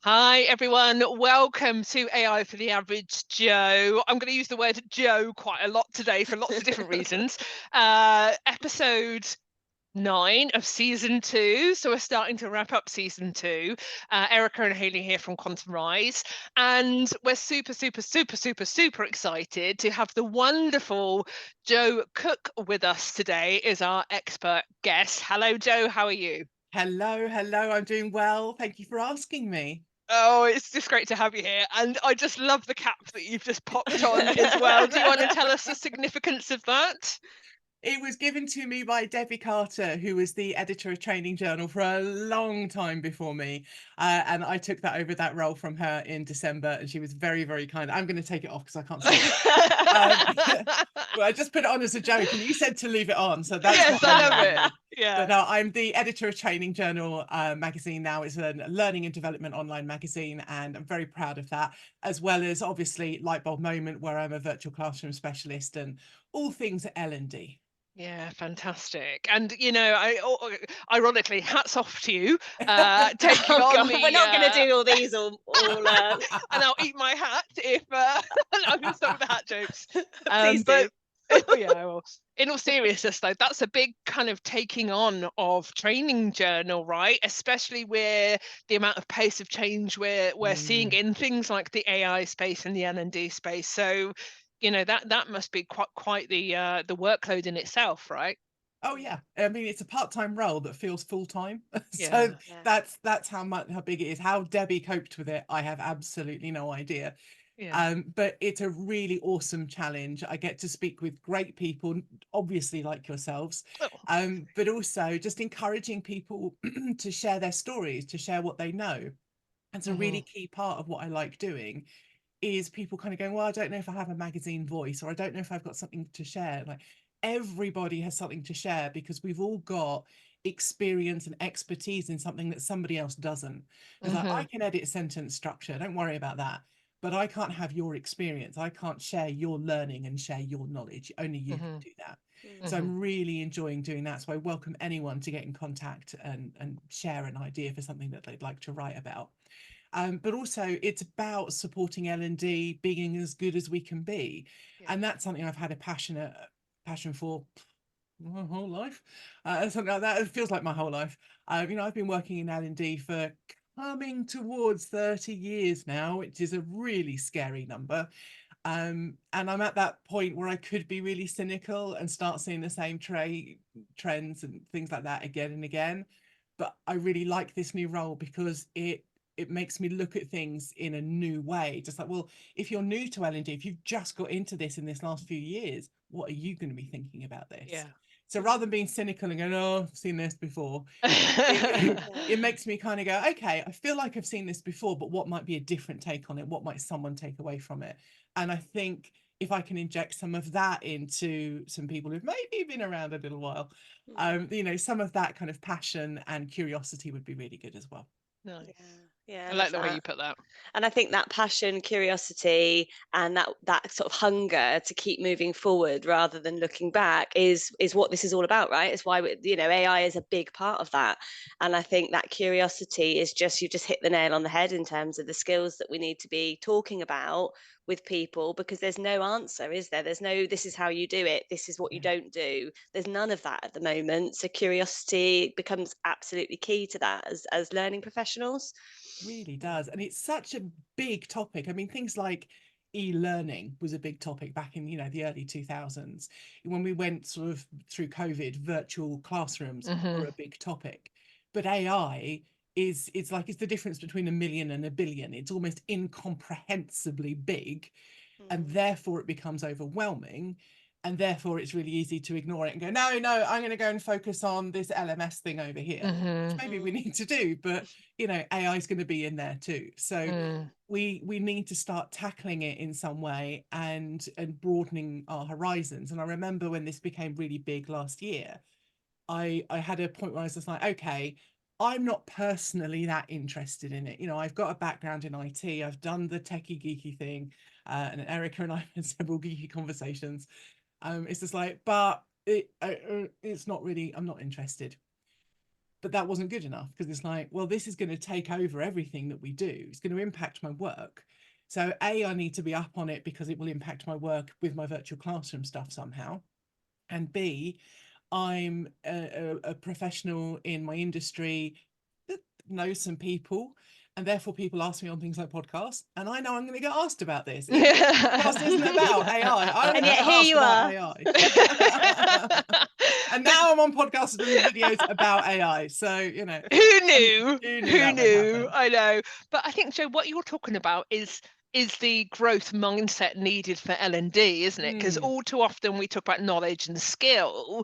Hi, everyone. Welcome to AI for the Average Joe. I'm going to use the word Joe quite a lot today for lots of different reasons. Episode 9 of season 2. So we're starting to wrap up season 2. Erica and Hayley here from Quantum Rise. And we're super excited to have the wonderful Joe Cook with us today as our expert guest. Hello, Joe. How are you? Hello. I'm doing well. Thank you for asking me. Oh, it's just great to have you here. And I just love the cap that you've just popped on as well. Do you want to tell us the significance of that? It was given to me by Debbie Carter, who was the editor of Training Journal for a long time before me. And I took that role from her in December, and she was very kind. I'm going to take it off because I can't see it. Well, I just put it on as a joke, and you said to leave it on, so that's Yes, what I I'm love wearing. it. Yeah. But no, I'm the editor of Training Journal magazine now. It's a learning and development online magazine, and I'm very proud of that, as well as obviously Lightbulb Moment, where I'm a virtual classroom specialist and all things L&D. Yeah, fantastic. And ironically, hats off to you taking Oh on God, the we're not going to do all these and I'll eat my hat if I'm going to start with the hat jokes. Please But do. yeah, well, in all seriousness, though, that's a big kind of taking on of Training Journal, right? Especially where the amount of pace of change we're seeing in things like the AI space and the L&D space. So, that must be quite the workload in itself, right? Oh yeah, I mean it's a part-time role that feels full-time. So Yeah. that's how big it is. How Debbie coped with it, I have absolutely no idea. Yeah. But it's a really awesome challenge. I get to speak with great people, obviously like yourselves, Oh, but also just encouraging people to share their stories, to share what they know. It's a really key part of what I like doing is people kind of going, well, I don't know if I have a magazine voice, or I don't know if I've got something to share. Like everybody has something to share because we've all got experience and expertise in something that somebody else doesn't. It's like, I can edit sentence structure, don't worry about that. But I can't have your experience. I can't share your learning and share your knowledge. Only you can do that. So I'm really enjoying doing that. So I welcome anyone to get in contact and share an idea for something that they'd like to write about. But also it's about supporting L&D being as good as we can be. yeah. And that's something I've had a passion for my whole life. Something like that. It feels like my whole life. I've been working in L&D for coming towards 30 years now, which is a really scary number. And I'm at that point where I could be really cynical and start seeing the same trends and things like that again and again. But I really like this new role because it makes me look at things in a new way. Just like, well, if you're new to L&D, if you've just got into this in this last few years, what are you going to be thinking about this? Yeah. So rather than being cynical and going, oh, I've seen this before, it makes me kind of go, okay, I feel like I've seen this before, but what might be a different take on it? What might someone take away from it? And I think if I can inject some of that into some people who've maybe been around a little while, some of that kind of passion and curiosity would be really good as well. Nice. Yeah, I I like love the way that. you put that. And I think that passion, curiosity, and that sort of hunger to keep moving forward rather than looking back is what this is all about, right? It's why AI is a big part of that. And I think that curiosity is you just hit the nail on the head in terms of the skills that we need to be talking about with people, because there's no answer, is there? There's no, this is how you do it, this is what you Yeah. don't do. There's none of that at the moment. So curiosity becomes absolutely key to that as learning professionals. Really does. And it's such a big topic. I mean, things like e-learning was a big topic back in, the early 2000s. When we went sort of through COVID, virtual classrooms were a big topic. But AI it's the difference between a million and a billion. It's almost incomprehensibly big, and therefore it becomes overwhelming. And therefore it's really easy to ignore it and go, no, I'm going to go and focus on this LMS thing over here, which maybe we need to do, but AI is going to be in there too. So we need to start tackling it in some way and broadening our horizons. And I remember when this became really big last year, I had a point where I was just like, okay, I'm not personally that interested in it. I've got a background in IT. I've done the techie geeky thing, and Erica and I have had several geeky conversations. It's just like, but it's not really. I'm not interested. But that wasn't good enough, because it's like, well, this is going to take over everything that we do. It's going to impact my work. So A, I need to be up on it because it will impact my work with my virtual classroom stuff somehow. And B, I'm a professional in my industry that knows some people, and therefore people ask me on things like podcasts, and I know I'm going to get asked about this. Even if the podcast isn't about AI, I'm And going to yet get here asked you about are. AI. And now I'm on podcasts doing videos about AI. So, you know, Who knew? who knew Who that would knew? happen? I know. But I think, Joe, what you're talking about is the growth mindset needed for L&D, isn't it? Because all too often we talk about knowledge and skill,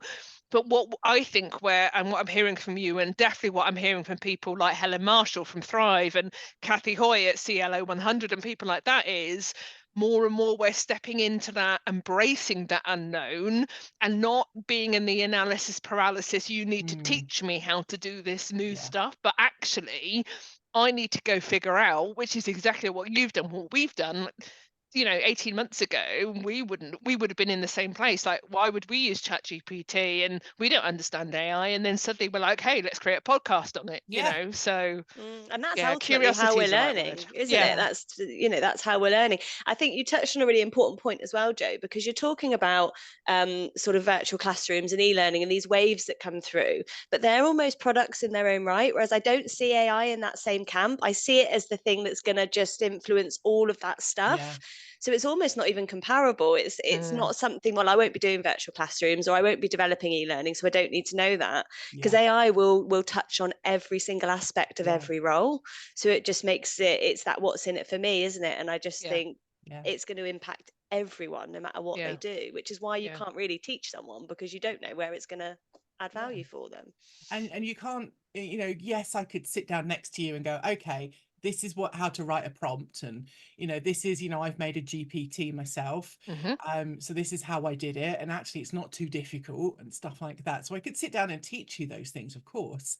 but what I think and what I'm hearing from you, and definitely what I'm hearing from people like Helen Marshall from Thrive and Kathy Hoy at CLO 100 and people like that, is more and more we're stepping into that, embracing that unknown, and not being in the analysis paralysis. You need to teach me how to do this new stuff, but actually I need to go figure out, which is exactly what you've done, what we've done. 18 months ago, we would have been in the same place. Like, why would we use ChatGPT, and we don't understand AI, and then suddenly we're like, hey, let's create a podcast on it. So and that's yeah, ultimately how we're curiosity is the right learning, word. isn't it? That's that's how we're learning. I think you touched on a really important point as well, Joe, because you're talking about sort of virtual classrooms and e-learning and these waves that come through, but they're almost products in their own right, whereas I don't see AI in that same camp. I see it as the thing that's going to just influence all of that stuff. So it's almost not even comparable. It's not something, well, I won't be doing virtual classrooms, or I won't be developing e-learning, so I don't need to know that, because AI will touch on every single aspect of every role. So it just makes it's that what's in it for me, isn't it? And I just think it's going to impact everyone no matter what they do, which is why you can't really teach someone, because you don't know where it's going to add value for them. And you can't, yes, I could sit down next to you and go, okay, this is how to write a prompt, and this is, I've made a GPT myself, so this is how I did it, and actually it's not too difficult and stuff like that. So I could sit down and teach you those things, of course,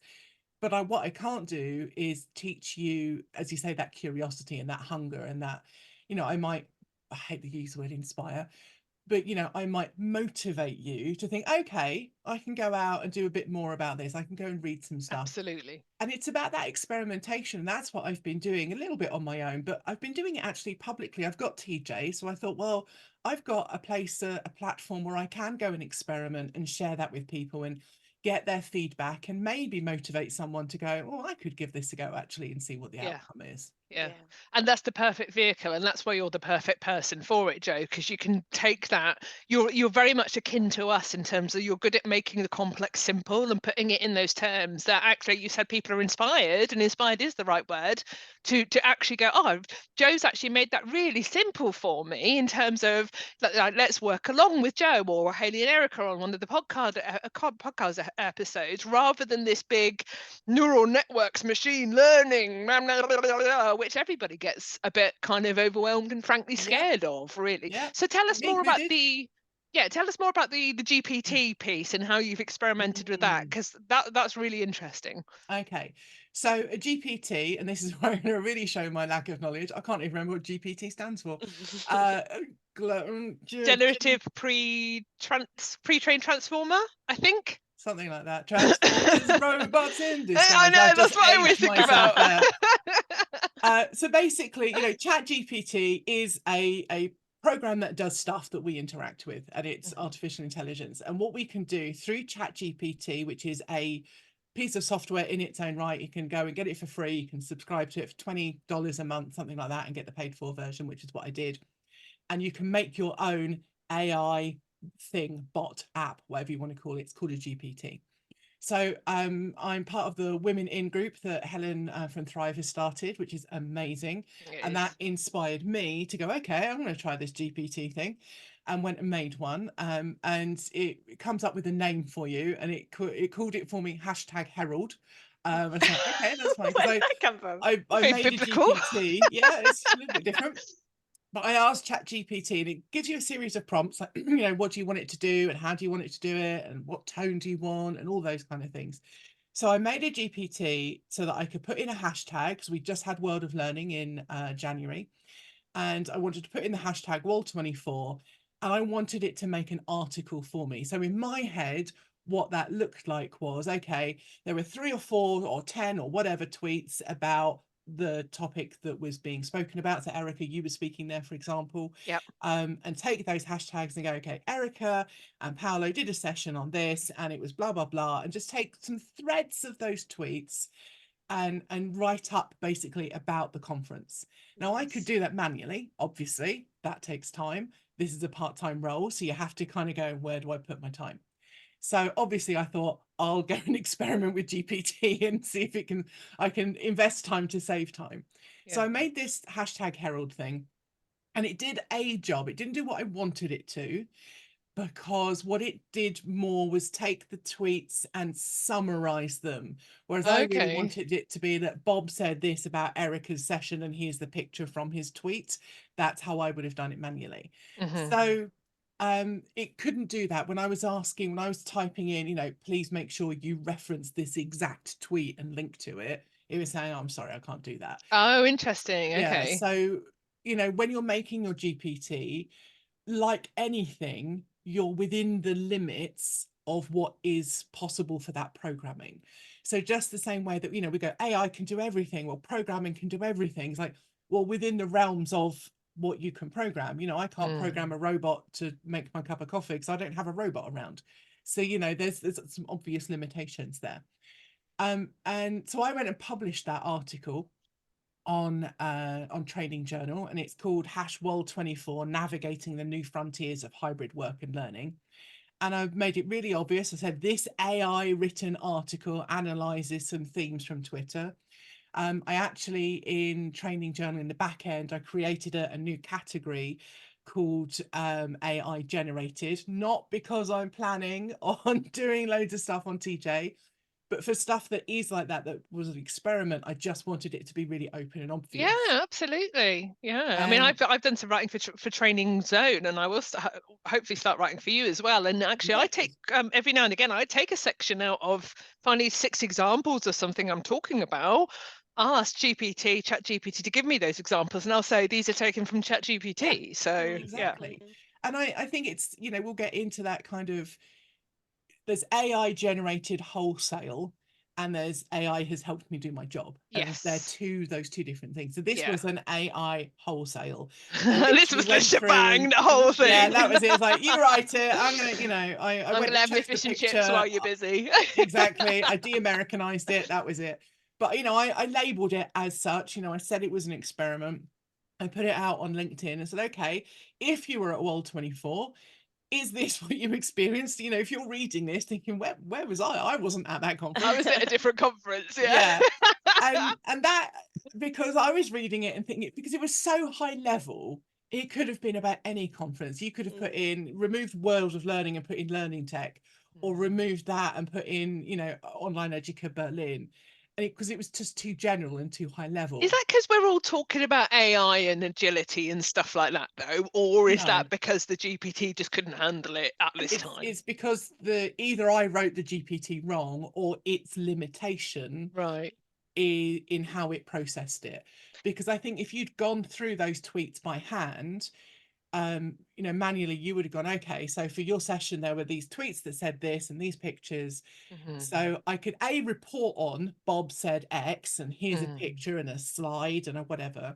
but what I can't do is teach you, as you say, that curiosity and that hunger, and that, I hate to use the word inspire, but I might motivate you to think, okay, I can go out and do a bit more about this, I can go and read some stuff. Absolutely. And it's about that experimentation. That's what I've been doing a little bit on my own, but I've been doing it actually publicly. I've got TJ, so I thought, well, I've got a place, a platform where I can go and experiment and share that with people and get their feedback, and maybe motivate someone to go, oh, I could give this a go actually and see what the outcome is. And that's the perfect vehicle, and that's why you're the perfect person for it, Joe, because you can take that. You're very much akin to us in terms of you're good at making the complex simple and putting it in those terms that actually, you said people are inspired, and inspired is the right word, to actually go, oh, Joe's actually made that really simple for me in terms of like, let's work along with Joe or Hayley and Erica on one of the podcast episodes, rather than this big neural networks, machine learning, which everybody gets a bit kind of overwhelmed and frankly scared of, really. So tell us more about the GPT piece and how you've experimented with that, because that's really interesting. Okay, so a GPT, and this is where I'm going to really show my lack of knowledge. I can't even remember what GPT stands for. Generative pre-trained transformer, I think. Something like that. Transformers, robots in disguise. I know, that's what I always think about. So basically, ChatGPT is a program that does stuff that we interact with, and it's artificial intelligence. And what we can do through ChatGPT, which is a piece of software in its own right, you can go and get it for free. You can subscribe to it for $20 a month, something like that, and get the paid for version, which is what I did. And you can make your own AI thing, bot, app, whatever you want to call it. It's called a GPT. So I'm part of the Women In group that Helen from Thrive has started, which is amazing. And that inspired me to go, okay, I'm going to try this GPT thing, and went and made one. And it comes up with a name for you, and it called it for me #Herald. I was like, okay, that's fine. Where did that come from? I made biblical. a GPT. Yeah, it's a little bit different. But I asked ChatGPT, and it gives you a series of prompts, like, what do you want it to do, and how do you want it to do it, and what tone do you want, and all those kind of things. So I made a GPT so that I could put in a hashtag, because we just had World of Learning in January, and I wanted to put in the hashtag Wall24, and I wanted it to make an article for me. So in my head, what that looked like was, okay, there were 3 or 4 or 10 or whatever tweets about the topic that was being spoken about. So Erica, you were speaking there, for example. Yep. And take those hashtags and go, okay, Erica and Paolo did a session on this and it was blah blah blah, and just take some threads of those tweets and write up basically about the conference. Now I could do that manually, obviously that takes time. This is a part-time role, so you have to kind of go, where do I put my time? So obviously I thought I'll go and experiment with GPT and see if I can invest time to save time. So I made this hashtag Herald thing, and it did a job. It didn't do what I wanted it to, because what it did more was take the tweets and summarize them. Whereas I really wanted it to be that Bob said this about Erica's session and here's the picture from his tweet. That's how I would have done it manually. So it couldn't do that. When I was typing in, you know, please make sure you reference this exact tweet and link to it, it was saying, oh, I'm sorry, I can't do that. Oh, interesting. Yeah, Okay. so, you know, when you're making your GPT, like anything, you're within the limits of what is possible for that programming. So just the same way that, you know, we go, AI can do everything, well, programming can do everything. It's like, well, within the realms of what you can program, you know, I can't program a robot to make my cup of coffee because I don't have a robot around. So, you know, there's some obvious limitations there. And so I went and published that article on Training Journal, and it's called #World24 Navigating the New Frontiers of Hybrid Work and Learning. And I've made it really obvious. I said this AI written article analyzes some themes from Twitter. I actually, in Training Journal, in the back end, I created a new category called AI generated, not because I'm planning on doing loads of stuff on TJ, but for stuff that is like that was an experiment. I just wanted it to be really open and obvious. Yeah, absolutely. Yeah, I mean, I've done some writing for Training Zone, and I will hopefully start writing for you as well. And actually, I take every now and again, I take a section out of finding 6 examples of something I'm talking about. I'll ask ChatGPT to give me those examples, and I'll say these are taken from ChatGPT. So exactly. And I think it's, you know, we'll get into that kind of, there's AI generated wholesale and there's AI has helped me do my job. Yes, and they're those two different things. So this was an AI wholesale. this was the shebang, the whole thing. Yeah, that was it. It's like, you write it, I'm gonna, you know, I'm gonna have my fish and chips while you're busy. Exactly. I de-Americanized it, that was it. But, you know, I labeled it as such. You know, I said it was an experiment. I put it out on LinkedIn and said, okay, if you were at World24, is this what you experienced? You know, if you're reading this thinking, where was I? I wasn't at that conference. I was at a different conference. Yeah. And that, because I was reading it and thinking, because it was so high level, it could have been about any conference. You could have put in, removed World of Learning and put in Learning Tech, or removed that and put in, you know, Online Educa Berlin. Because it was just too general and too high level. Is that because we're all talking about AI and agility and stuff like that, though, or is that because the GPT just couldn't handle it at this time? It's because either I wrote the GPT wrong or its limitation in how it processed it. Because I think if you'd gone through those tweets by hand, you know, manually, you would have gone, okay, so for your session there were these tweets that said this and these pictures. So I could report on Bob said X and here's a picture and a slide and a whatever,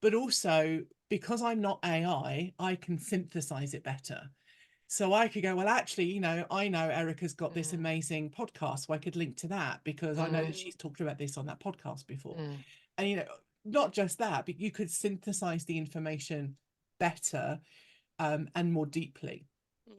but also because I'm not AI, I can synthesize it better. So I could go, well, actually, you know, I know Erica's got this amazing podcast, so I could link to that because I know that she's talked about this on that podcast before. And, you know, not just that, but you could synthesize the information better and more deeply.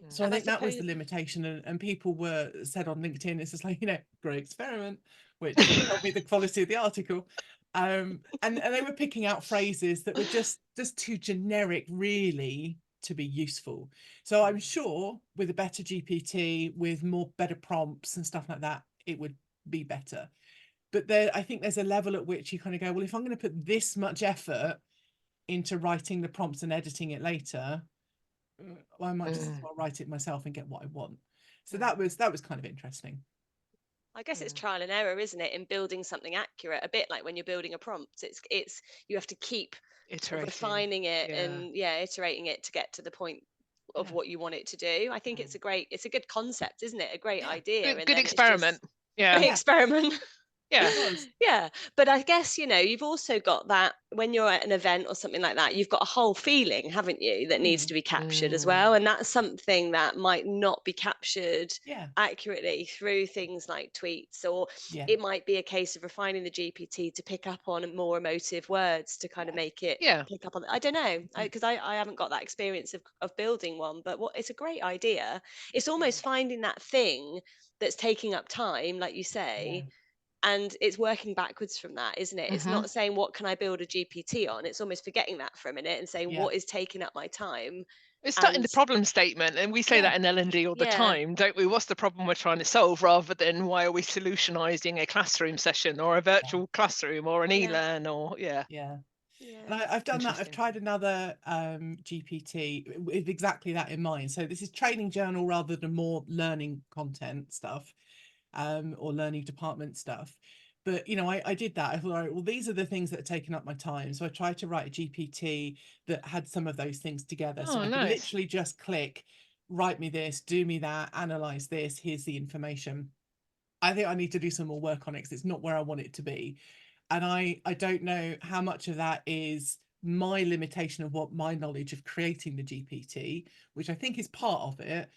So I think that was the limitation, and people said on LinkedIn, it's just like, you know, great experiment, which told me the quality of the article. And they were picking out phrases that were just too generic really to be useful. So I'm sure with a better GPT, with better prompts and stuff like that, it would be better. But I think there's a level at which you kind of go, well, if I'm going to put this much effort into writing the prompts and editing it later, I might just as well write it myself and get what I want. So that was kind of interesting. I guess it's trial and error, isn't it, in building something accurate? A bit like when you're building a prompt, it's you have to keep refining it and iterating it to get to the point of what you want it to do. I think it's a good concept, isn't it? A great idea. And Good then experiment. Yeah. Great experiment. Yeah. Yeah. But I guess, you've also got that when you're at an event or something like that, you've got a whole feeling, haven't you, that needs to be captured as well. And that's something that might not be captured accurately through things like tweets, or it might be a case of refining the GPT to pick up on more emotive words to kind of make it pick up on. I don't know, because I haven't got that experience of building one, but it's a great idea. It's almost finding that thing that's taking up time, like you say, and it's working backwards from that, isn't it? It's not saying what can I build a GPT on, it's almost forgetting that for a minute and saying what is taking up my time. It's starting the problem statement, and we say that in L&D all the time, don't we? What's the problem we're trying to solve, rather than why are we solutionizing a classroom session or a virtual classroom or an e-learn or And I've done that. I've tried another GPT with exactly that in mind. So this is training journal rather than more learning content stuff, or learning department stuff. But I did that. I thought, all right, well, these are the things that are taking up my time. So I tried to write a GPT that had some of those things together. So I could literally just click, write me this, do me that, analyze this, here's the information. I think I need to do some more work on it because it's not where I want it to be. And I don't know how much of that is my limitation of what my knowledge of creating the GPT, which I think is part of it.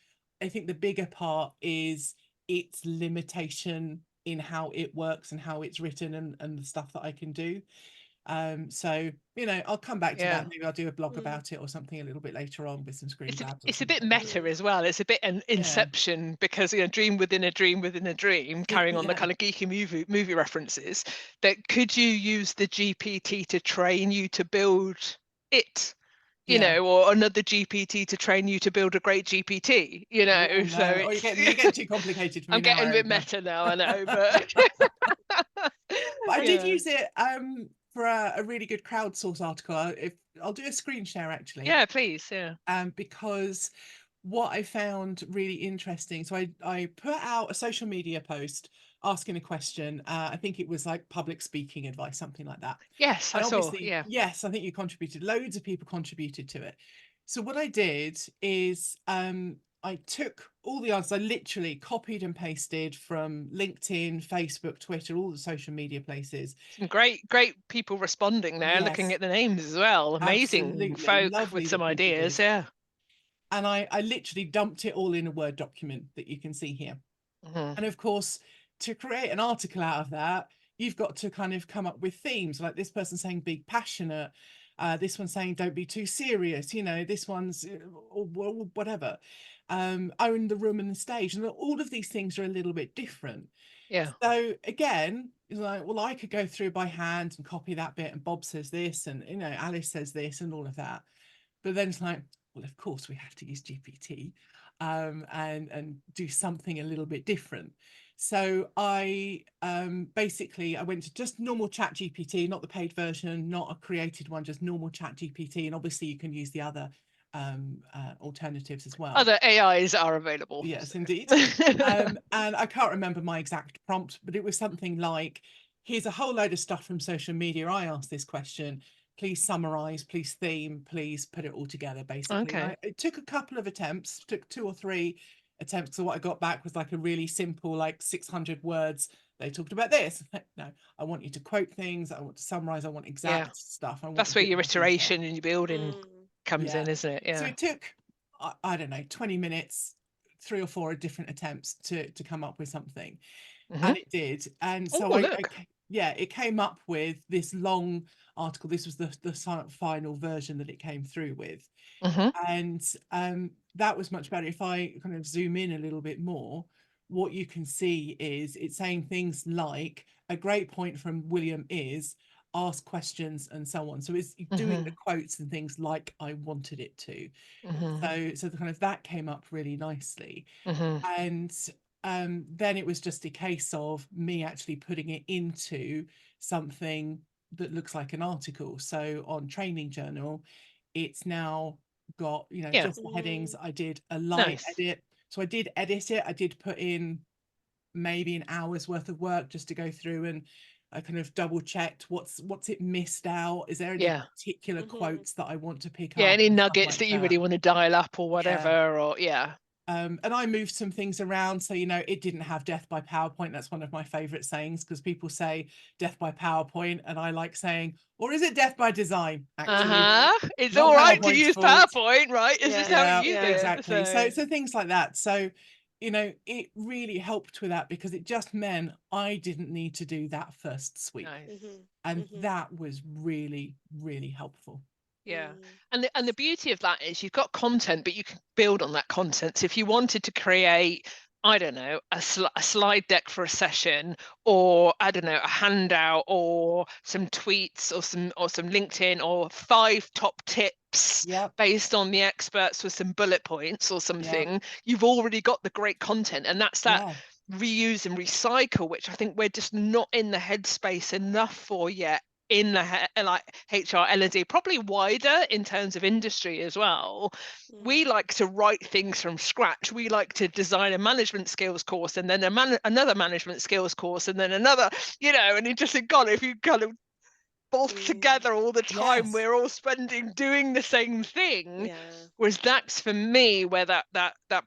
I think the bigger part is its limitation in how it works and how it's written and the stuff that I can do. So I'll come back to that. Maybe I'll do a blog about it or something a little bit later on with some screen grabs. It's a bit meta as well. It's a bit an inception, because dream within a dream within a dream, carrying on the kind of geeky movie references. That could you use the GPT to train you to build it, or another GPT to train you to build a great GPT, No. So you get too complicated for me. I'm getting a bit meta now, I know, but I did use it for a really good crowdsource article. I'll do a screen share actually. Yeah, please. Because what I found really interesting, so I put out a social media post asking a question. I think it was like public speaking advice, something like that. Yes, I saw. Yes, I think you contributed. Loads of people contributed to it. So what I did is I took all the answers. I literally copied and pasted from LinkedIn, Facebook, Twitter, all the social media places. Some great people responding there, looking at the names as well. Amazing folk with some ideas. Yeah. And I literally dumped it all in a Word document that you can see here. And of course, to create an article out of that, you've got to kind of come up with themes, like this person saying be passionate, this one saying don't be too serious, this one's or whatever. Own the room and the stage, and all of these things are a little bit different. So again, it's like, well, I could go through by hand and copy that bit, and Bob says this, and Alice says this, and all of that. But then it's like, well, of course we have to use GPT and do something a little bit different. So I basically I went to just normal Chat GPT, not the paid version, not a created one, just normal Chat GPT, and obviously you can use the other alternatives as well. Other AIs are available. Yes, indeed. And I can't remember my exact prompt, but it was something like, here's a whole load of stuff from social media. I asked this question. Please summarize, please theme, please put it all together, basically. It took a couple of attempts, took 2 or 3 attempts. So what I got back was like a really simple, like 600 words. They talked about this. No, I want you to quote things. I want to summarize. I want exact stuff. That's where your iteration and your building comes in, isn't it? So it took, I don't know, 20 minutes, 3 or 4 different attempts to come up with something. And it did. And so it came up with this long article. This was the final version that it came through with. And that was much better. If I kind of zoom in a little bit more, what you can see is it's saying things like, a great point from William is ask questions and so on. So it's doing the quotes and things like I wanted it to. So the kind of that came up really nicely. And then it was just a case of me actually putting it into something that looks like an article. So on Training Journal, it's now got just the headings. I did a light edit, so I did edit it. I did put in maybe an hour's worth of work just to go through and I kind of double checked what's it missed out. Is there any Yeah. particular quotes that I want to pick Yeah, up any and stuff nuggets like that you that? really want to dial up or Yeah. whatever, or yeah. And I moved some things around. So, it didn't have death by PowerPoint. That's one of my favorite sayings, because people say death by PowerPoint, and I like saying, or is it death by design? Actually, It's not all right to PowerPoint's use fault. PowerPoint, right? It's just how Yeah, you use it. exactly. So things like that. So, it really helped with that, because it just meant I didn't need to do that first sweep. Nice. And that was really, really helpful. Yeah. And the beauty of that is you've got content, but you can build on that content. So if you wanted to create, I don't know, a slide deck for a session, or I don't know, a handout, or some tweets, or some LinkedIn, or 5 top tips based on the experts with some bullet points or something, you've already got the great content. And that's that reuse and recycle, which I think we're just not in the headspace enough for yet, in the like HR, L&D, probably wider in terms of industry as well. We like to write things from scratch. We like to design a management skills course, and then another management skills course, and then another, and you just think, God, if you kind of both together all the time, we're all spending doing the same thing. Whereas that's, for me, where that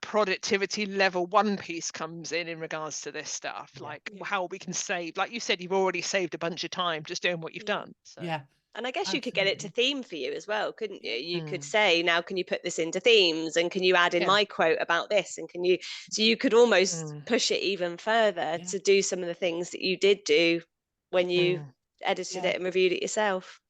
productivity level 1 piece comes in regards to this stuff, like how we can save, like you said, you've already saved a bunch of time just doing what you've done. So. Yeah. And I guess Absolutely. you could get it to theme for you as well, couldn't you? You could say, now, can you put this into themes, and can you add in my quote about this? And so you could almost push it even further to do some of the things that you did do when you edited it and reviewed it yourself.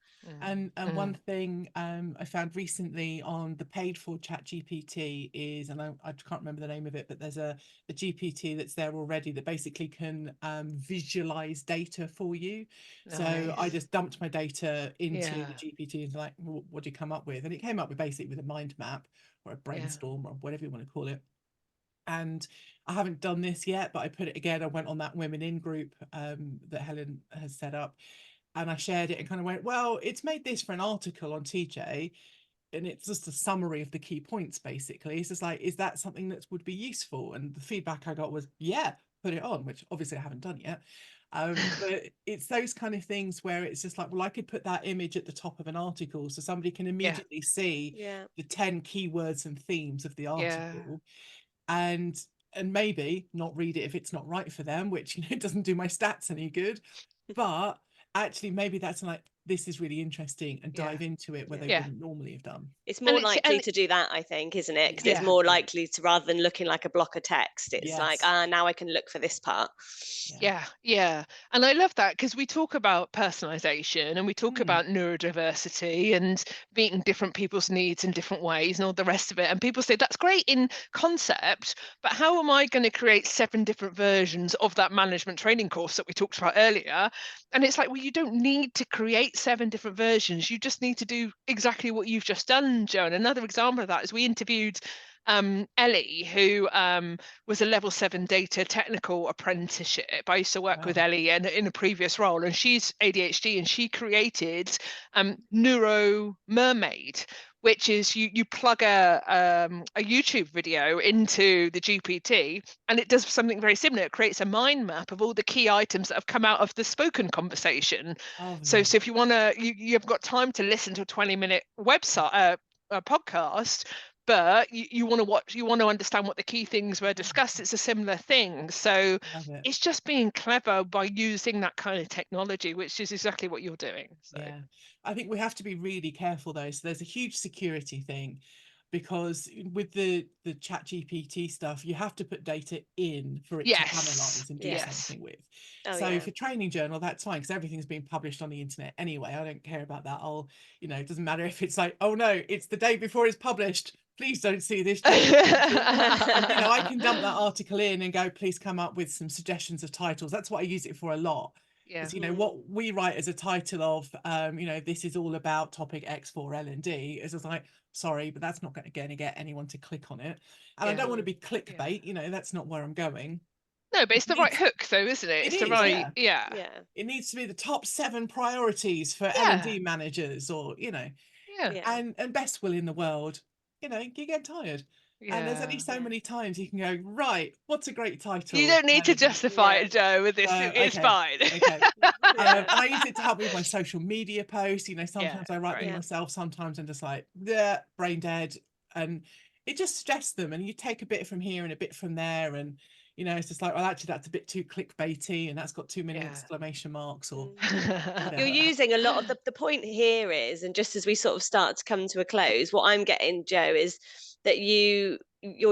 And one thing I found recently on the paid for ChatGPT is, and I can't remember the name of it, but there's a GPT that's there already that basically can visualize data for you. Nice. So I just dumped my data into the GPT and like, what do you come up with? And it came up with basically with a mind map or a brainstorm or whatever you want to call it. And I haven't done this yet, but I put it again. I went on that Women In group that Helen has set up, and I shared it and kind of went, well, it's made this for an article on TJ, and it's just a summary of the key points, basically. It's just like, is that something that would be useful? And the feedback I got was, yeah, put it on, which obviously I haven't done yet. But it's those kind of things where it's just like, well, I could put that image at the top of an article so somebody can immediately see the 10 keywords and themes of the article. And maybe not read it if it's not right for them, which doesn't do my stats any good, but actually maybe that's like, this is really interesting, and dive into it where they wouldn't normally have done. It's more likely to do that, I think, isn't it? Because it's more likely to, rather than looking like a block of text, it's like, now I can look for this part. Yeah. And I love that, because we talk about personalization and we talk about neurodiversity and meeting different people's needs in different ways and all the rest of it. And people say that's great in concept, but how am I going to create 7 different versions of that management training course that we talked about earlier? And it's like, well, you don't need to create 7 different versions. You just need to do exactly what you've just done, Jo. And another example of that is we interviewed Ellie, who was a level 7 data technical apprenticeship. I used to work with Ellie in a previous role, and she's ADHD, and she created Neuro Mermaid, which is you plug a YouTube video into the GPT, and it does something very similar. It creates a mind map of all the key items that have come out of the spoken conversation. So if you want to, you've got time to listen to a 20-minute website, a podcast, but you want to watch, you want to understand what the key things were discussed. It's a similar thing. So it's just being clever by using that kind of technology, which is exactly what you're doing. So. Yeah, I think we have to be really careful though. So there's a huge security thing, because with the ChatGPT stuff, you have to put data in for it to analyze and do something with. For training journal, that's fine, because everything's being published on the internet anyway. I don't care about that. It doesn't matter if it's like, oh no, it's the day before it's published, please don't see this. I can dump that article in and go, please come up with some suggestions of titles. That's what I use it for a lot. Is, what we write as a title of, this is all about topic X for L&D, is just like, sorry, but that's not going to get anyone to click on it. And I don't want to be clickbait, that's not where I'm going. No, but it's the right hook though, isn't it? It's the right, It needs to be the top 7 priorities for L&D managers, or, and best will in the world, you get tired. And there's only so many times you can go, right, what's a great title? You don't need to justify it, Joe, with this. It's fine. Okay. And I use it to help me with my social media posts. You know, sometimes I write them myself, sometimes I'm just like, yeah, brain dead. And it just suggests them. And you take a bit from here and a bit from there. And, you know, it's just like, well, actually, that's a bit too clickbaity and that's got too many exclamation marks or You're using a lot of the point here is, and just as we sort of start to come to a close, what I'm getting, Joe, is that you're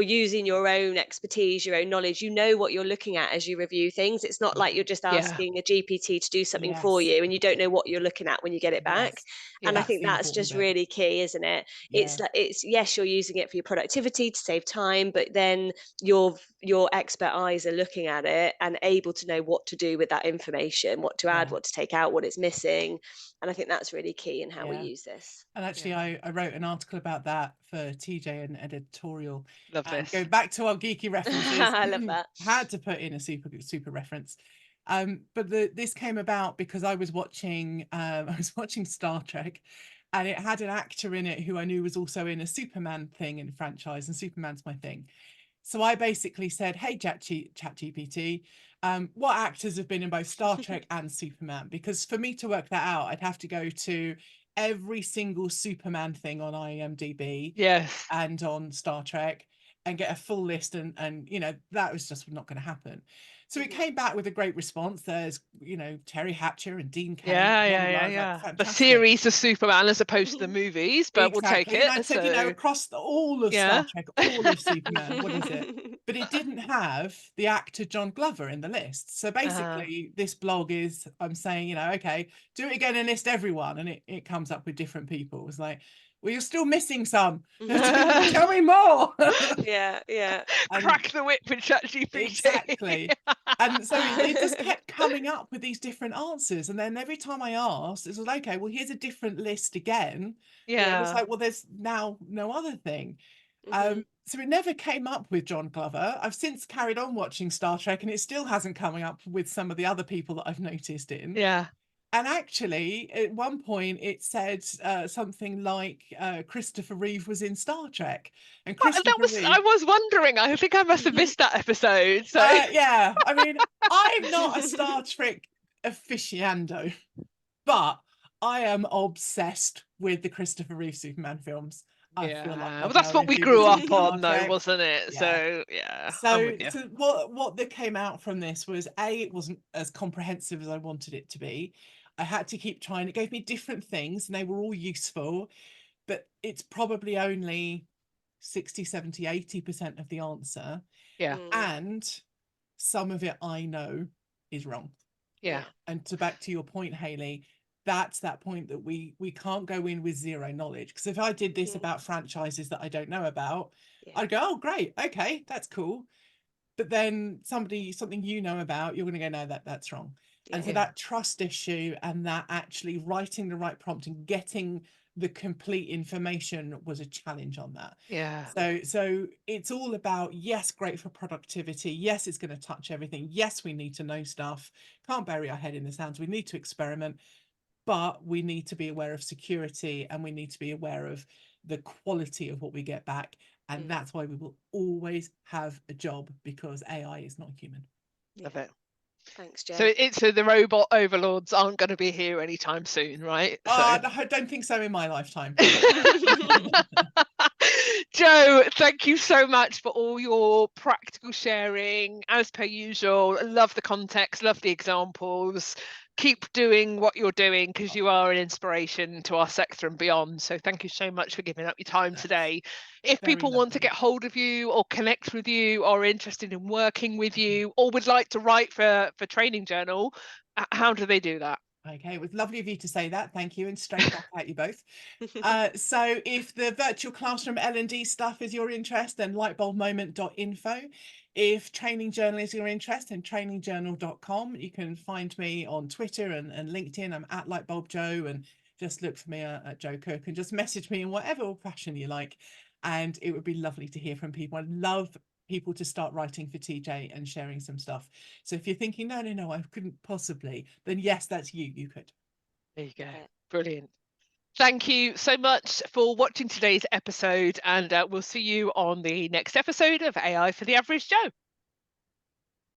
using your own expertise, your own knowledge. You know what you're looking at as you review things. It's not like you're just asking a GPT to do something for you and you don't know what you're looking at when you get it back. And I think that's just really key, isn't it? It's like, it's, yes, you're using it for your productivity to save time, but then your expert eyes are looking at it and able to know what to do with that information, what to add, what to take out, what it's missing. And I think that's really key in how we use this. And actually, I wrote an article about that for TJ and editorial. Love this. Going back to our geeky references, I love that. Had to put in a super reference. But this came about because I was watching Star Trek, and it had an actor in it who I knew was also in a Superman thing in the franchise, and Superman's my thing. So I basically said, hey, ChatGPT, what actors have been in both Star Trek and Superman? Because for me to work that out, I'd have to go to every single Superman thing on IMDb and on Star Trek and get a full list. And you know, that was just not going to happen. So it came back with a great response. There's, you know, Terry Hatcher and Dean Cain. The series of Superman as opposed to the movies, but we'll take it. And I said, you know, across all of Star Trek, all of Superman, what is it? But it didn't have the actor John Glover in the list. So basically, this blog is, I'm saying, you know, okay, do it again and list everyone. And it comes up with different people. It's like, well, you're still missing some. Tell me more. Crack the whip with ChatGPT. Exactly. And so it just kept coming up with these different answers. And then every time I asked, it was like, okay, well, here's a different list again. It's like, well, there's now no other thing. So it never came up with John Glover. I've since carried on watching Star Trek and it still hasn't coming up with some of the other people that I've noticed in. And actually, at one point, it said something like Christopher Reeve was in Star Trek. And I was wondering. I think I must have missed that episode. So yeah, I mean, I'm not a Star Trek aficionado, but I am obsessed with the Christopher Reeve Superman films. I feel like well, that's what we grew up on, though, wasn't it? So So what that came out from this was it wasn't as comprehensive as I wanted it to be. I had to keep trying. It gave me different things and they were all useful, but it's probably only 60, 70, 80% of the answer. And some of it I know is wrong. And back to your point, Hayley, that's that point that we can't go in with zero knowledge. Because if I did this about franchises that I don't know about, I'd go, oh, great. Okay, that's cool. But then something you know about, you're going to go, no, that's wrong. And so that trust issue and that actually writing the right prompt and getting the complete information was a challenge on that. So it's all about, yes, great for productivity. Yes, it's going to touch everything. Yes, we need to know stuff. Can't bury our head in the sand. We need to experiment, but we need to be aware of security and we need to be aware of the quality of what we get back. And that's why we will always have a job, because AI is not human. Love it. Thanks, Joe. So the robot overlords aren't going to be here anytime soon, right? I don't think so in my lifetime. Joe, thank you so much for all your practical sharing. As per usual, love the context, love the examples. Keep doing what you're doing, because you are an inspiration to our sector and beyond. So thank you so much for giving up your time today. If people want to get hold of you or connect with you or are interested in working with you or would like to write for Training Journal, how do they do that? Okay, it was lovely of you to say that. Thank you. And straight back at you both. So if the virtual classroom L&D stuff is your interest, then lightbulbmoment.info. If training journal is your interest, then trainingjournal.com. You can find me on Twitter and LinkedIn. I'm at lightbulbjoe, and just look for me at Joe Cook and just message me in whatever fashion you like. And it would be lovely to hear from people. I love people to start writing for TJ and sharing some stuff. So if you're thinking, no, I couldn't possibly, then yes, that's you could. There you go. Brilliant. Thank you so much for watching today's episode, and we'll see you on the next episode of AI for the Average Joe.